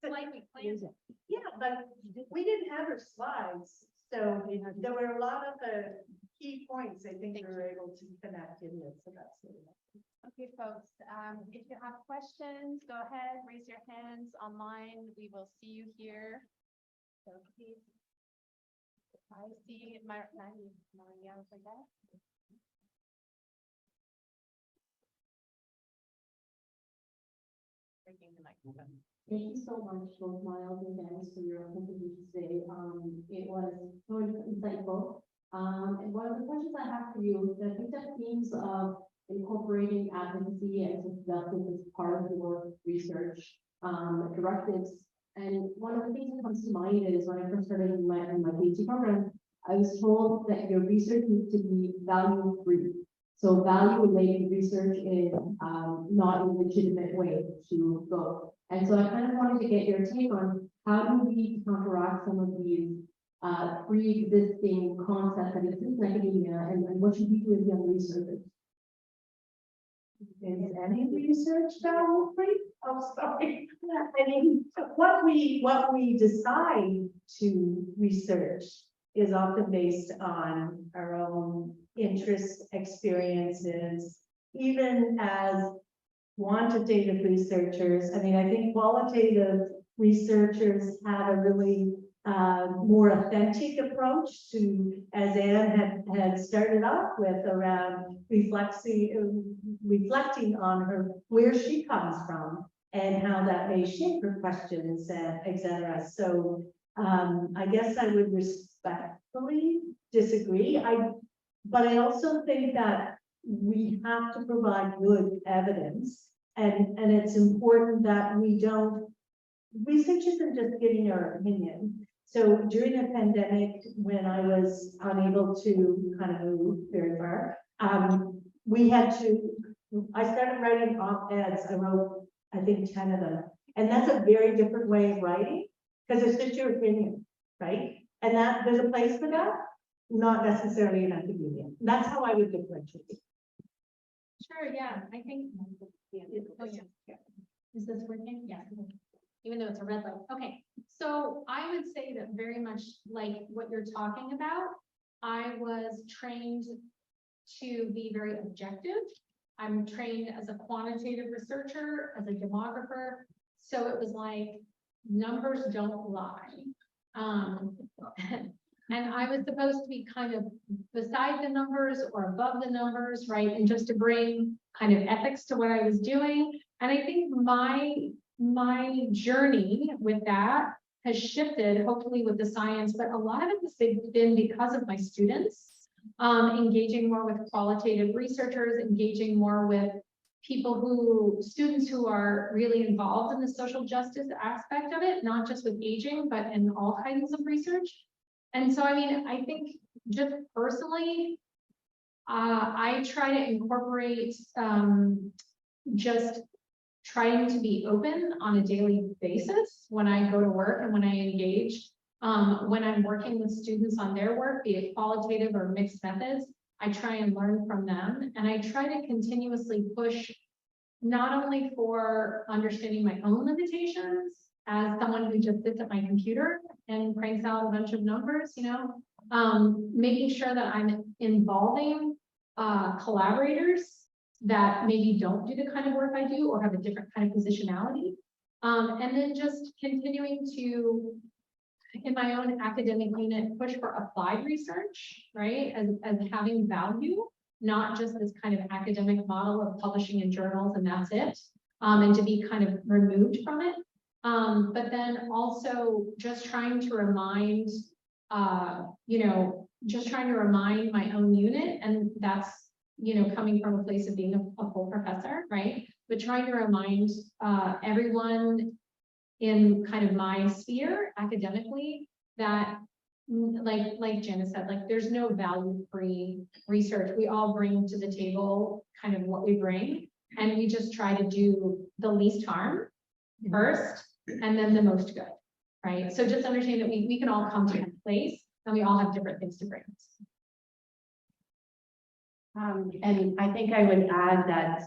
Like we planned it. Yeah, but we didn't have her slides, so there were a lot of the key points I think we were able to connect in with, so that's really nice. Okay, folks, if you have questions, go ahead, raise your hands online. We will see you here. So please. I see Maria over there. Bringing the microphone. Thank you so much, both Miles and Dennis, for your contribution today. It was so insightful. And one of the questions I have for you is that these are themes of incorporating advocacy and justice as part of your research directives. And one of the things that comes to mind is when I first started in my PhD program, I was told that your research needs to be value-free. So value-related research is not a legitimate way to go. And so I kind of wanted to get your take on how do we counteract some of these pre-existing concepts that exist in academia, and what should we do with young researchers? Is any research value-free? Oh, sorry. I mean, what we decide to research is often based on our own interests, experiences, even as quantitative researchers. I mean, I think qualitative researchers have a really more authentic approach to, as Anne had started off with, around reflecting on her, where she comes from and how that may shape her questions, etc. So I guess I would respectfully disagree. But I also think that we have to provide good evidence, and it's important that we don't, research isn't just giving our opinion. So during the pandemic, when I was unable to kind of move very far, I started writing op-eds. I wrote, I think, 10 of them. And that's a very different way of writing, because it's just your opinion, right? And that there's a place for that, not necessarily in academia. That's how I would differentiate. Sure, yeah, I think. Is this working? Yeah. Even though it's a red light. Okay, so I would say that very much like what you're talking about, I was trained to be very objective. I'm trained as a quantitative researcher, as a demographer. So it was like, numbers don't lie. And I was supposed to be kind of beside the numbers or above the numbers, right? And just to bring kind of ethics to what I was doing. And I think my journey with that has shifted, hopefully with the science, but a lot of it has been because of my students, engaging more with qualitative researchers, engaging more with students who are really involved in the social justice aspect of it, not just with aging, but in all kinds of research. And so, I mean, I think just personally, I try to incorporate just trying to be open on a daily basis when I go to work and when I engage. When I'm working with students on their work, be it qualitative or mixed methods, I try and learn from them. And I try to continuously push not only for understanding my own limitations as someone who just sits at my computer and cranks out a bunch of numbers, making sure that I'm involving collaborators that maybe don't do the kind of work I do or have a different kind of positionality. And then just continuing to, in my own academic unit, push for applied research, right? As having value, not just this kind of academic model of publishing in journals and that's it, and to be kind of removed from it. But then also just trying to remind, just trying to remind my own unit, and that's, coming from a place of being a full professor, right? But trying to remind everyone in kind of my sphere academically that, like Janice said, like there's no value-free research. We all bring to the table kind of what we bring, and we just try to do the least harm first, and then the most good, right? So just understand that we can all come to a place, and we all have different things to bring. And I think I would add that,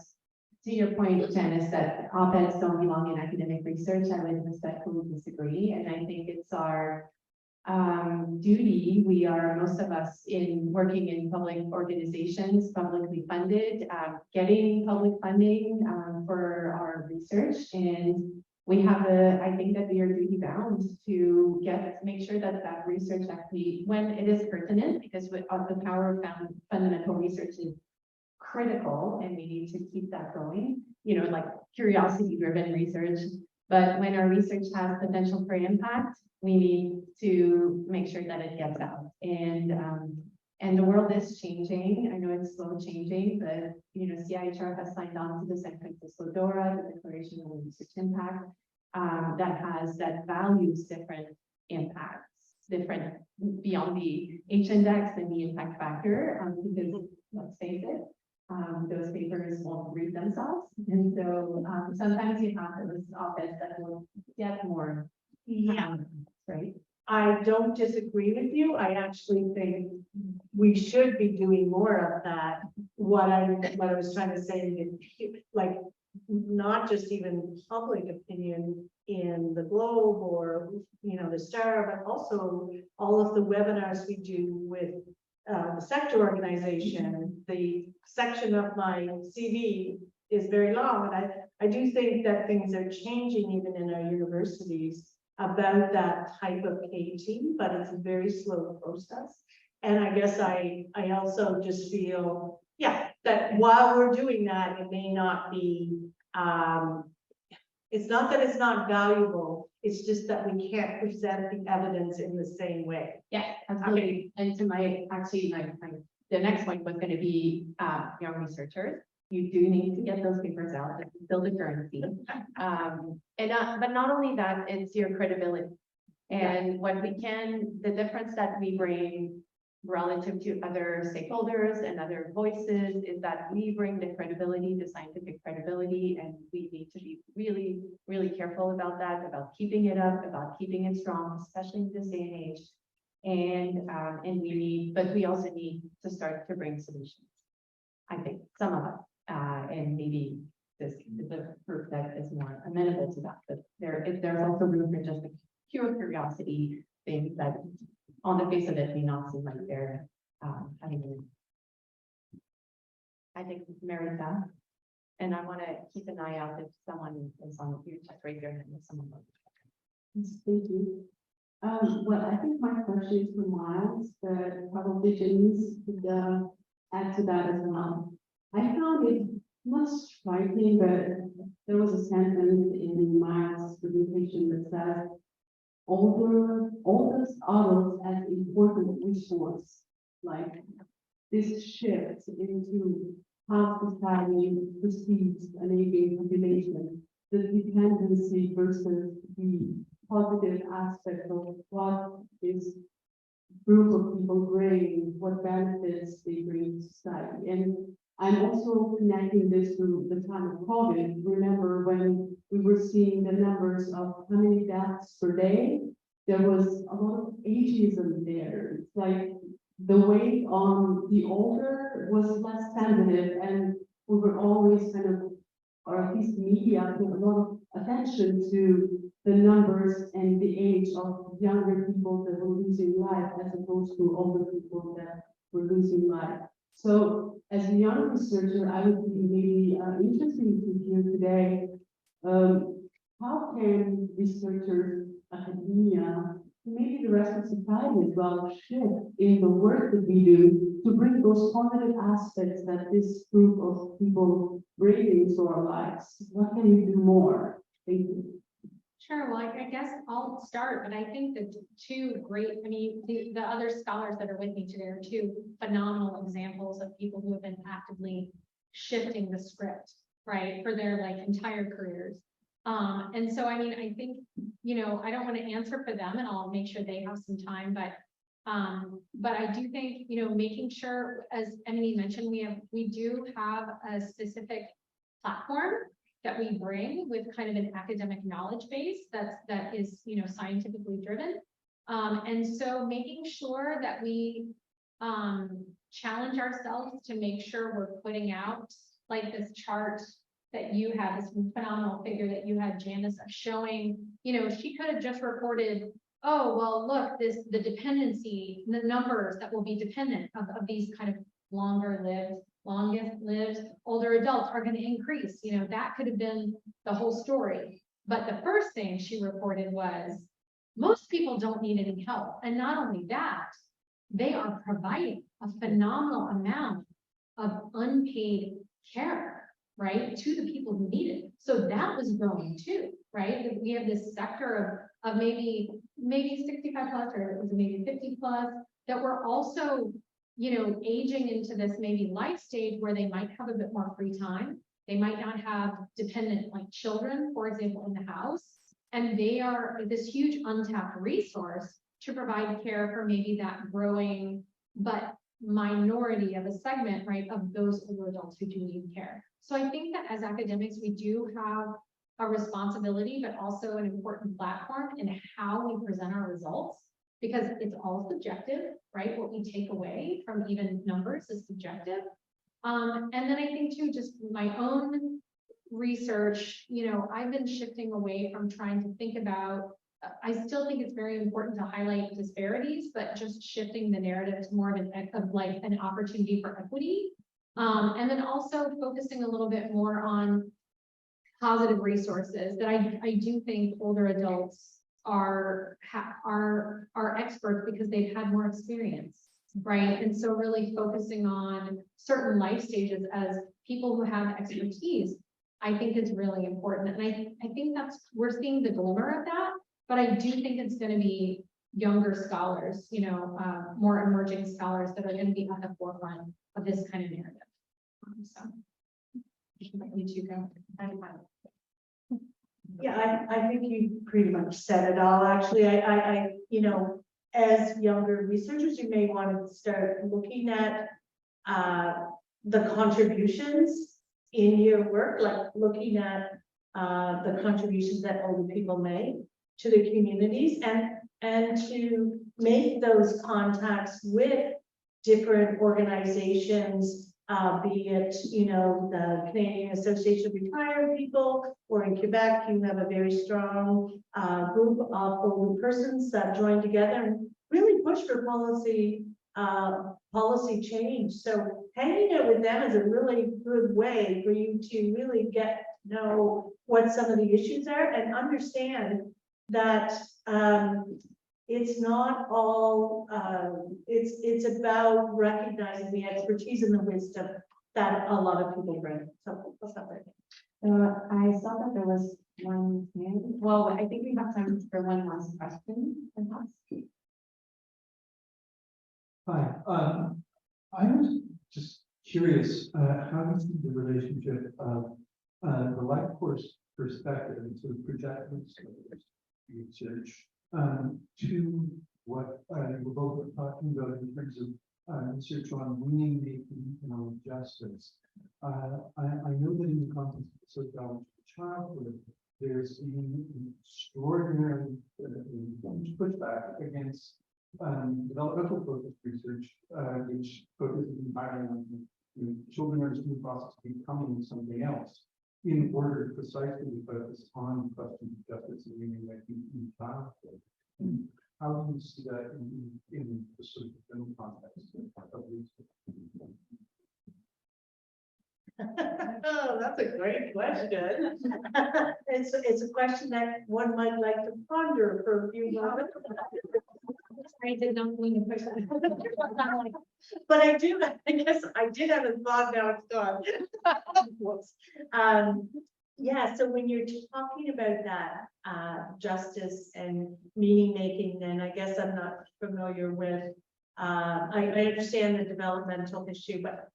to your point, Janice, that op-eds don't belong in academic research. I would respectfully disagree, and I think it's our duty. We are, most of us, working in public organizations, publicly funded, getting public funding for our research, and we have I think that we are duty bound to make sure that that research actually, when it is pertinent, because the power of fundamental research is critical, and we need to keep that going, like curiosity-driven research. But when our research has potential for impact, we need to make sure that it gets out. And the world is changing. I know it's slow changing, but CIHR has signed on to the San Francisco DORA, the Declaration on Research Impact, that values different impacts, different beyond the H-index and the impact factor, because let's face it, those papers won't read themselves. And so sometimes you have those op-eds that will get more, right? I don't disagree with you. I actually think we should be doing more of that. What I was trying to say, like, not just even public opinion in the Globe or the Star, but also all of the webinars we do with the sector organization. The section of my CV is very long, and I do think that things are changing even in our universities about that type of KT, but it's a very slow process. And I guess I also just feel, that while we're doing that, it may not be, it's not that it's not valuable, it's just that we can't present the evidence in the same way. Yeah, absolutely. And to the next point was going to be young researchers. You do need to get those papers out to build the currency. But not only that, it's your credibility. And what we can, the difference that we bring relative to other stakeholders and other voices is that we bring the credibility, the scientific credibility, and we need to be really, really careful about that, about keeping it up, about keeping it strong, especially in this day and age. And we also need to start to bring solutions. I think some of us. And maybe the group that is more amenable to that, but there's also room for just a pure curiosity thing that on the face of it may not seem like they're having. I think Marita, and I want to keep an eye out if someone is on your check right there and if someone Yes, thank you. Well, I think my question is for Miles, but probably Janice could add to that as well. I found it not striking, but there was a sentence in Miles' presentation that says, oldest adults as important resource, like this shift into how society perceives an aging population, the dependency versus the positive aspect of what is group of people bring, what benefits they bring to society. And I'm also connecting this to the time of COVID. Remember when we were seeing the numbers of how many deaths per day, there was a lot of ageism there. It's like the weight on the older was less sensitive, and we were always kind of, or at least media, put a lot of attention to the numbers and the age of younger people that were losing life as opposed to older people that were losing life. So as a young researcher, I would be maybe interested to hear today, how can researchers, academia, maybe the rest of society as well, shift in the work that we do to bring those positive aspects that this group of people bring into our lives? What can we do more? Thank you. Sure, well, I guess I'll start, but I think that two great, I mean, the other scholars that are with me today are two phenomenal examples of people who have been actively shifting the script, right, for their like entire careers. And so, I mean, I think, you know, I don't want to answer for them and I'll make sure they have some time, but I do think, you know, making sure, as Emily mentioned, we do have a specific platform that we bring with kind of an academic knowledge base that is, you know, scientifically driven. And so making sure that we challenge ourselves to make sure we're putting out like this chart that you have, this phenomenal figure that you had, Janice, of showing, you know, she could have just reported, oh, well, look, the dependency, the numbers that will be dependent of these kind of longest lived older adults are going to increase. You know, that could have been the whole story. But the first thing she reported was most people don't need any help. And not only that, they are providing a phenomenal amount of unpaid care, right, to the people who need it. So that was growing too, right? We have this sector of maybe 65 plus, or it was maybe 50 plus, that were also, you know, aging into this maybe life stage where they might have a bit more free time. They might not have dependent like children, for example, in the house. And they are this huge untapped resource to provide care for maybe that growing, but minority of a segment, right, of those older adults who do need care. So I think that as academics, we do have a responsibility, but also an important platform in how we present our results, because it's all subjective, right? What we take away from even numbers is subjective. And then I think too, just my own research, you know, I've been shifting away from trying to think about, I still think it's very important to highlight disparities, but just shifting the narrative to more of an opportunity for equity. And then also focusing a little bit more on positive resources that I do think older adults are experts because they've had more experience, right? And so really focusing on certain life stages as people who have expertise, I think is really important. And I think we're seeing the glimmer of that, but I do think it's going to be younger scholars, you know, more emerging scholars that are going to be at the forefront of this kind of narrative. So you two go. Yeah, I think you pretty much said it all. Actually, I you know, as younger researchers, you may want to start looking at the contributions in your work, like looking at the contributions that older people make to the communities, and to make those contacts with different organizations, be it, you know, the Canadian Association of Retired People, or in Quebec, you have a very strong group of older persons that join together and really push for policy change. So hanging out with them is a really good way for you to really get to know what some of the issues are and understand that it's not all, it's about recognizing the expertise and the wisdom that a lot of people bring. So what's up right now? I saw that there was one hand. Well, I think we have time for one last question, perhaps. Hi, I was just curious, how do you see the relationship of the life course perspective and sort of projecting research to what you were both talking about in terms of research on meaning making economic justice. I know that in the context of sociology of childhood, there's been an extraordinary pushback against developmental focused research, which focuses entirely on children are just in the process of becoming something else, in order precisely to focus on questions of justice and meaning making in childhood. How do you see that in the sort of general context of research? Oh, that's a great question. It's a question that one might like to ponder for a few moments. I did not mean to push that. But I guess I did have a thought, now it's gone. Whoops. Yeah, so when you're talking about that, justice and meaning making, then I guess I'm not familiar with, I understand the developmental issue, but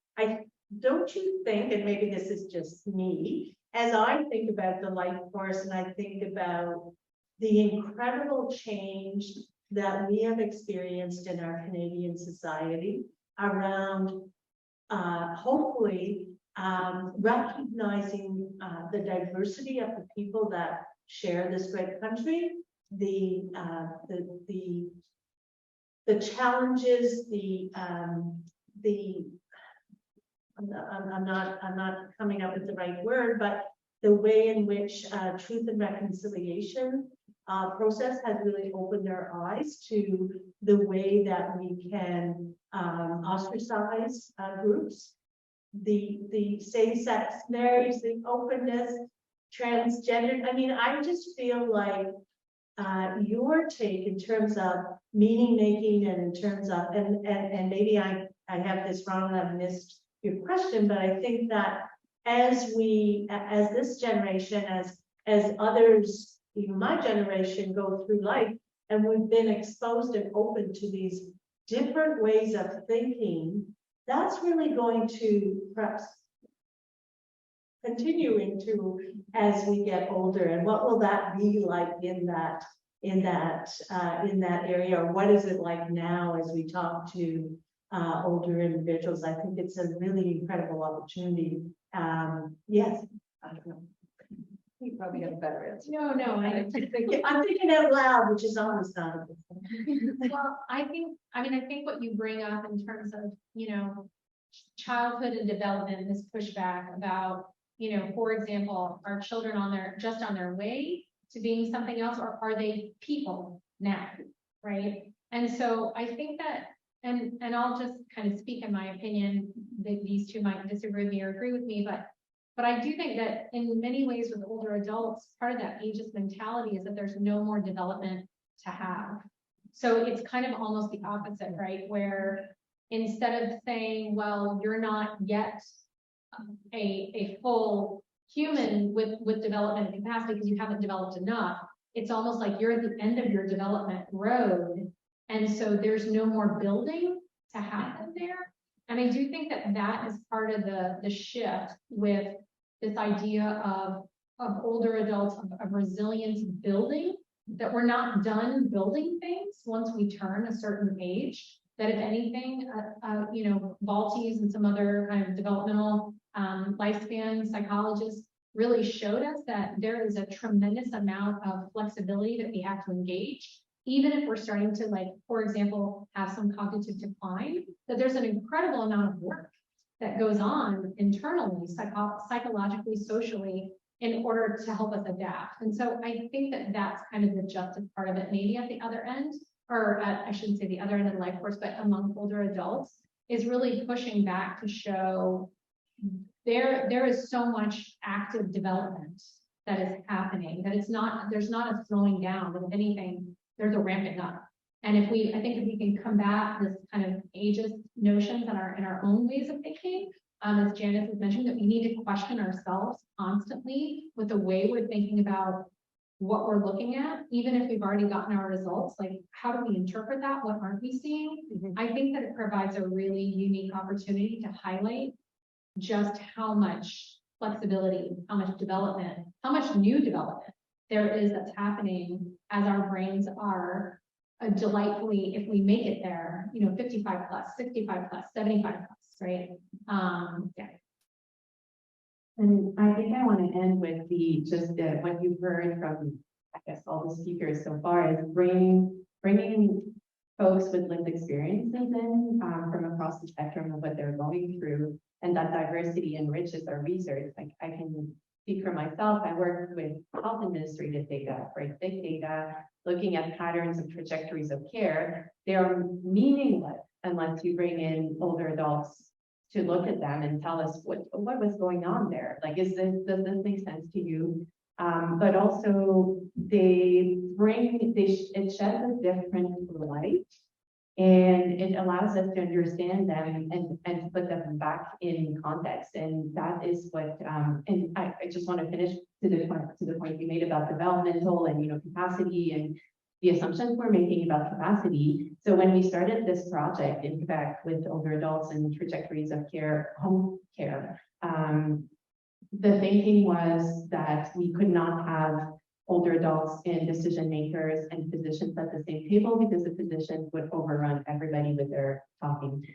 don't you think, and maybe this is just me, as I think about the life course and I think about the incredible change that we have experienced in our Canadian society around hopefully recognizing the diversity of the people that share this great country, the challenges, I'm not coming up with the right word, but the way in which truth and reconciliation process has really opened our eyes to the way that we can ostracize groups, the same-sex marriage, the openness, transgender. I mean, I just feel like your take in terms of meaning making and in terms of, and maybe I have this wrong and I've missed your question, but I think that as this generation, as others, even my generation, go through life, and we've been exposed and open to these different ways of thinking, that's really going to perhaps continuing to as we get older. And what will that be like in that area, or what is it like now as we talk to older individuals? I think it's a really incredible opportunity. Yes, I don't know. You probably have a better answer. No, I'm thinking out loud, which is always not a good thing. Well, I think what you bring up in terms of, childhood and development, this pushback about, for example, are children on their way to being something else, or are they people now, right? And so I think that, and I'll just kind of speak in my opinion, that these two might disagree with me or agree with me, but I do think that in many ways with older adults, part of that ageist mentality is that there's no more development to have. So it's kind of almost the opposite, right? Where instead of saying, well, you're not yet a full human with development and capacity because you haven't developed enough, it's almost like you're at the end of your development road. And so there's no more building to happen there. And I do think that that is part of the shift with this idea of older adults, of resilience building, that we're not done building things once we turn a certain age, that if anything, Baltes and some other kind of developmental lifespan psychologists really showed us that there is a tremendous amount of flexibility that we have to engage, even if we're starting to, like, for example, have some cognitive decline, that there's an incredible amount of work that goes on internally, psychologically, socially, in order to help us adapt. And so I think that that's kind of the justice part of it, maybe at the other end, or I shouldn't say the other end of the life course, but among older adults, is really pushing back to show there is so much active development that is happening, that there's not a slowing down, but if anything, there's a ramping up. And I think if we can combat this kind of ageist notions in our own ways of thinking, as Janice has mentioned, that we need to question ourselves constantly with the way we're thinking about what we're looking at, even if we've already gotten our results, like how do we interpret that? What aren't we seeing? I think that it provides a really unique opportunity to highlight just how much flexibility, how much development, how much new development there is that's happening as our brains are delightfully, if we make it there, 55 plus, 65 plus, 75 plus, right? Yeah. And I think I want to end with what you've heard from, I guess, all the speakers so far, is bringing folks with lived experiences in from across the spectrum of what they're going through, and that diversity enriches our research. Like, I can speak for myself. I worked with health administrative data, right? Big data, looking at patterns and trajectories of care. They are meaningless unless you bring in older adults to look at them and tell us what was going on there. Like, does this make sense to you? But also it sheds a different light, and it allows us to understand them and to put them back in context. And that is what, and I just want to finish to the point you made about developmental and, capacity and the assumptions we're making about capacity. So when we started this project in Quebec with older adults and trajectories of care, home care, the thinking was that we could not have older adults and decision makers and physicians at the same table because the physicians would overrun everybody with their talking.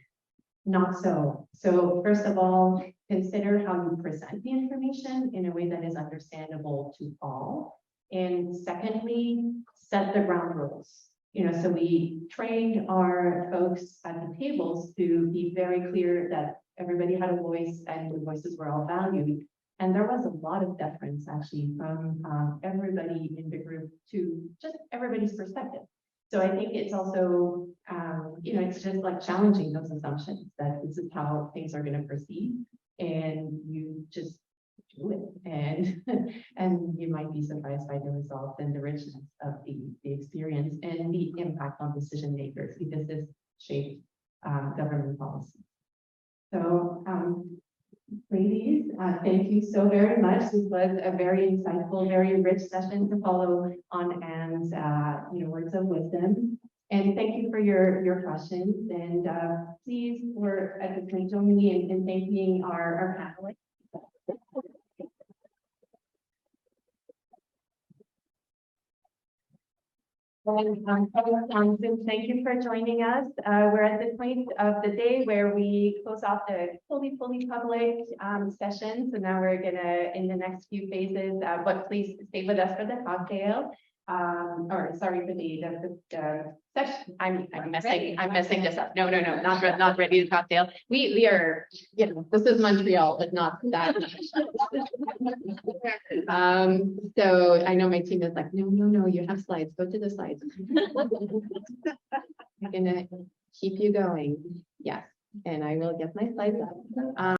Not so. So first of all, consider how you present the information in a way that is understandable to all. And secondly, set the ground rules. So we trained our folks at the tables to be very clear that everybody had a voice and the voices were all valued. And there was a lot of deference actually from everybody in the group to just everybody's perspective. So I think it's also, it's just like challenging those assumptions that this is how things are going to proceed, and you just do it, and you might be surprised by the results and the richness of the experience and the impact on decision makers, because this shaped government policy. So, ladies, thank you so very much. This was a very insightful, very rich session to follow on, and words of wisdom. And thank you for your questions. And please, we're at this point, join me in thanking our panelists. And thank you for joining us. We're at the point of the day where we close off the fully public session. So now we're gonna, in the next few phases, but please stay with us for the cocktail. Or sorry for the session. I'm messing this up. No, not ready to cocktail. We are, this is Montreal, but not that much. So I know my team is like, no, you have slides, go to the slides. I'm gonna keep you going. Yes, and I will get my slides up.